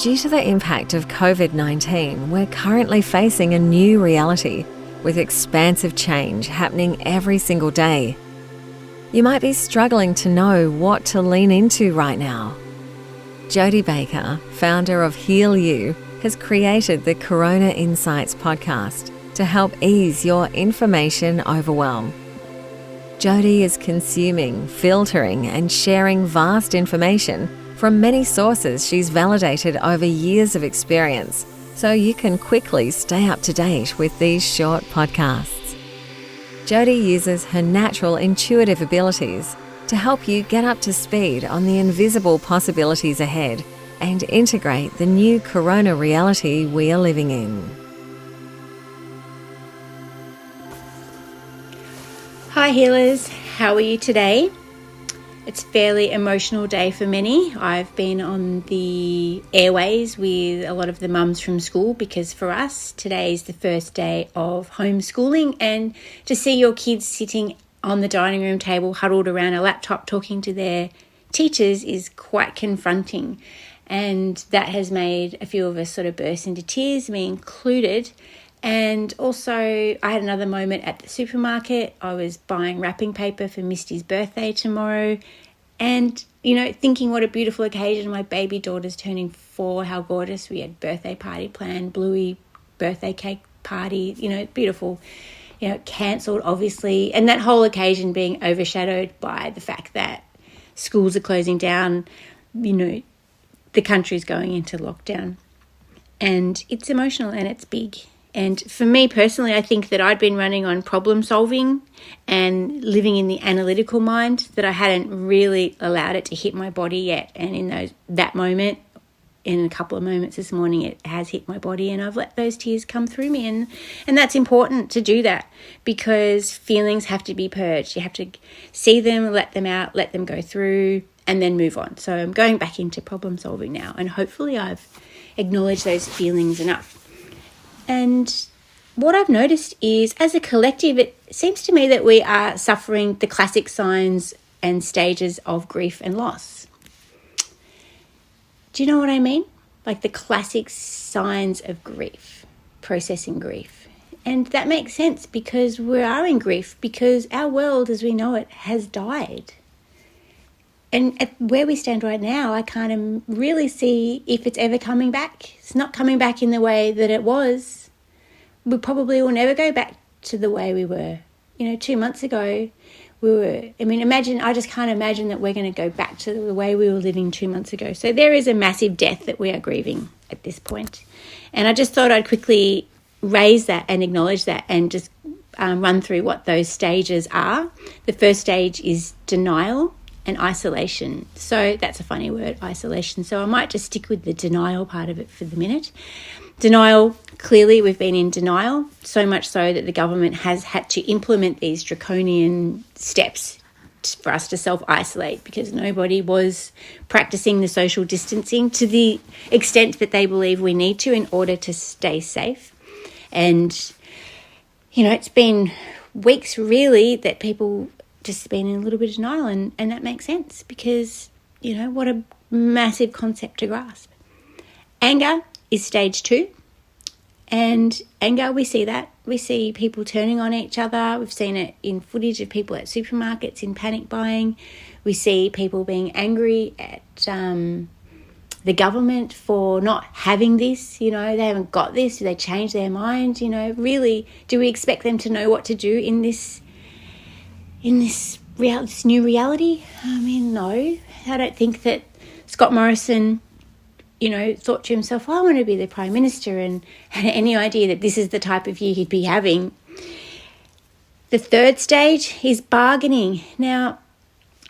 Due to the impact of COVID-19, we're currently facing a new reality with expansive change happening every single day. You might be struggling to know what to lean into right now. Jodie Baker, founder of Heal You, has created the Corona Insights podcast to help ease your information overwhelm. Jodie is consuming, filtering, and sharing vast information from many sources she's validated over years of experience, so you can quickly stay up to date with these short podcasts. Jodie uses her natural intuitive abilities to help you get up to speed on the invisible possibilities ahead and integrate the new corona reality we are living in. Hi healers, how are you today? It's a fairly emotional day for many. I've been on the airways with a lot of the mums from school because for us today is the first day of homeschooling, and to see your kids sitting on the dining room table huddled around a laptop talking to their teachers is quite confronting, and that has made a few of us sort of burst into tears, me included. And also I had another moment at the supermarket. I was buying wrapping paper for Misty's birthday tomorrow, and thinking what a beautiful occasion. My baby daughter's turning 4, how gorgeous. We had birthday party planned, Bluey birthday cake party, beautiful, cancelled obviously, and that whole occasion being overshadowed by the fact that schools are closing down, the country's going into lockdown, and it's emotional and it's big. And for me personally, I think that I'd been running on problem solving and living in the analytical mind, that I hadn't really allowed it to hit my body yet. And in that moment, in a couple of moments this morning, it has hit my body, and I've let those tears come through me. And that's important to do that, because feelings have to be purged. You have to see them, let them out, let them go through, and then move on. So I'm going back into problem solving now, and hopefully I've acknowledged those feelings enough. And what I've noticed is, as a collective, it seems to me that we are suffering the classic signs and stages of grief and loss. Do you know what I mean? Like the classic signs of grief, processing grief. And that makes sense because we are in grief, because our world as we know it has died. And at where we stand right now, I can't really see if it's ever coming back. It's not coming back in the way that it was. We probably will never go back to the way we were. 2 months ago, I just can't imagine that we're going to go back to the way we were living 2 months ago. So there is a massive death that we are grieving at this point. And I just thought I'd quickly raise that and acknowledge that, and just run through what those stages are. The first stage is denial and isolation. So that's a funny word, isolation. So I might just stick with the denial part of it for the minute. Denial, clearly we've been in denial, so much so that the government has had to implement these draconian steps for us to self-isolate, because nobody was practicing the social distancing to the extent that they believe we need to in order to stay safe. And, it's been weeks really that people just been in a little bit of denial, and that makes sense because, what a massive concept to grasp. Anger is stage 2. And anger, we see that. We see people turning on each other. We've seen it in footage of people at supermarkets in panic buying. We see people being angry at the government for not having this. They haven't got this. Do they change their mind? Really, do we expect them to know what to do in this new reality? No. I don't think that Scott Morrison, thought to himself, I want to be the Prime Minister, and had any idea that this is the type of year he'd be having. The third stage is bargaining. Now,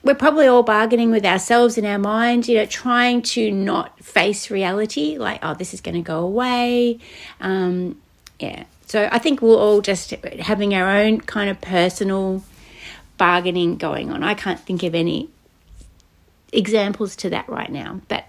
we're probably all bargaining with ourselves in our mind, trying to not face reality, like, this is going to go away. So I think we're all just having our own kind of personal bargaining going on. I can't think of any examples to that right now, but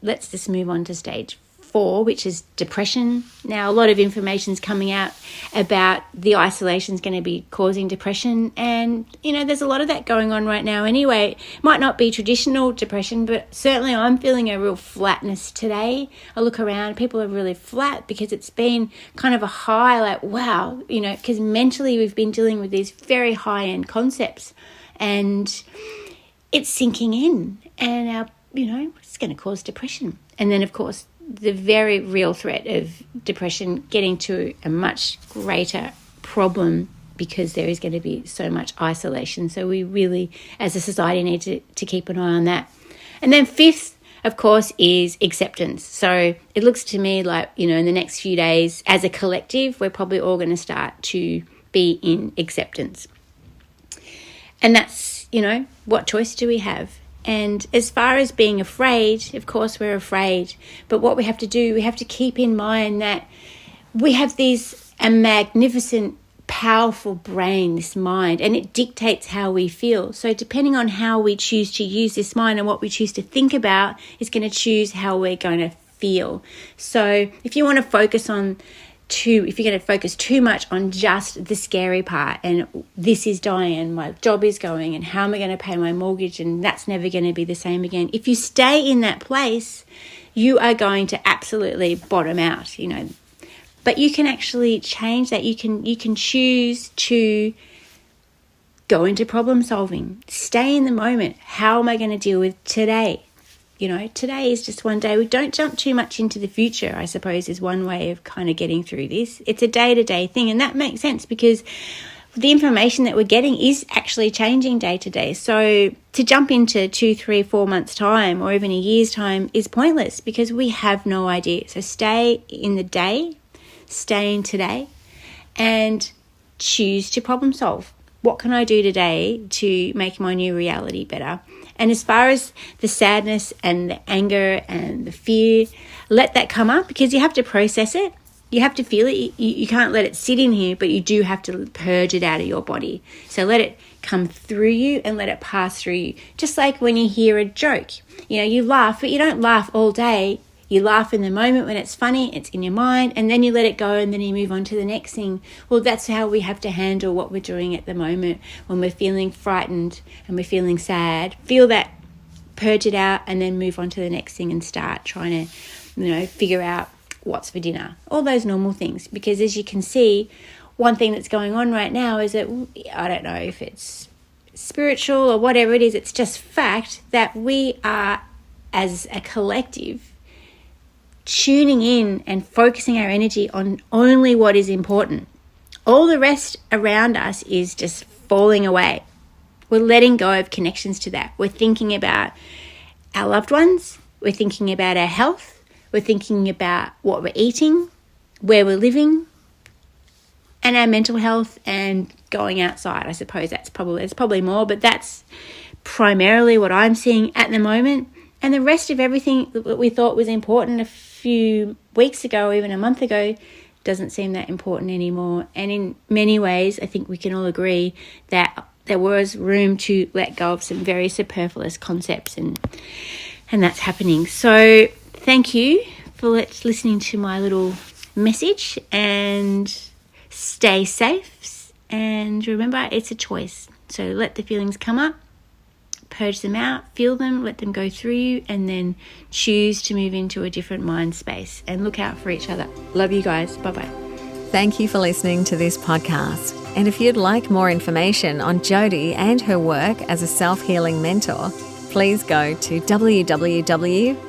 let's just move on to stage 4, which is depression. Now, a lot of information is coming out about the isolation is going to be causing depression. And, there's a lot of that going on right now anyway. It might not be traditional depression, but certainly I'm feeling a real flatness today. I look around, people are really flat because it's been kind of a high, like, wow, because mentally we've been dealing with these very high-end concepts and it's sinking in and it's going to cause depression. And then, of course, the very real threat of depression getting to a much greater problem because there is going to be so much isolation. So we really, as a society, need to keep an eye on that. And then 5th, of course, is acceptance. So it looks to me like, in the next few days, as a collective, we're probably all going to start to be in acceptance. And that's, what choice do we have? And as far as being afraid, of course we're afraid. But what we have to do, we have to keep in mind that we have a magnificent, powerful brain, this mind, and it dictates how we feel. So depending on how we choose to use this mind and what we choose to think about is going to choose how we're going to feel. So if you want to focus on if you're going to focus too much on just the scary part and this is dying and my job is going and how am I going to pay my mortgage and that's never going to be the same again. If you stay in that place, you are going to absolutely bottom out, But you can actually change that. You can choose to go into problem solving. Stay in the moment. How am I going to deal with today? Today is just one day. We don't jump too much into the future, I suppose, is one way of kind of getting through this. It's a day-to-day thing, and that makes sense because the information that we're getting is actually changing day to day. So to jump into 2, 3, 4 months' time or even a year's time is pointless because we have no idea. So stay in the day, stay in today, and choose to problem solve. What can I do today to make my new reality better? And as far as the sadness and the anger and the fear, let that come up because you have to process it. You have to feel it. You can't let it sit in here, but you do have to purge it out of your body. So let it come through you and let it pass through you. Just like when you hear a joke. You laugh, but you don't laugh all day. You laugh in the moment when it's funny, it's in your mind, and then you let it go and then you move on to the next thing. Well, that's how we have to handle what we're doing at the moment when we're feeling frightened and we're feeling sad. Feel that, purge it out, and then move on to the next thing and start trying to, figure out what's for dinner. All those normal things. Because as you can see, one thing that's going on right now is that, I don't know if it's spiritual or whatever it is, it's just fact that we are, as a collective, tuning in and focusing our energy on only what is important. All the rest around us is just falling away. We're letting go of connections to that. We're thinking about our loved ones. We're thinking about our health. We're thinking about what we're eating, where we're living, and our mental health and going outside. I suppose there's probably more, but that's primarily what I'm seeing at the moment. And the rest of everything that we thought was important a few weeks ago, even a month ago, doesn't seem that important anymore. And in many ways, I think we can all agree that there was room to let go of some very superfluous concepts, and that's happening. So thank you for listening to my little message, and stay safe. And remember, it's a choice. So let the feelings come up. Purge them out, feel them, let them go through you, and then choose to move into a different mind space and look out for each other. Love you guys. Bye-bye. Thank you for listening to this podcast. And if you'd like more information on Jodie and her work as a self-healing mentor, please go to www.healyou.me.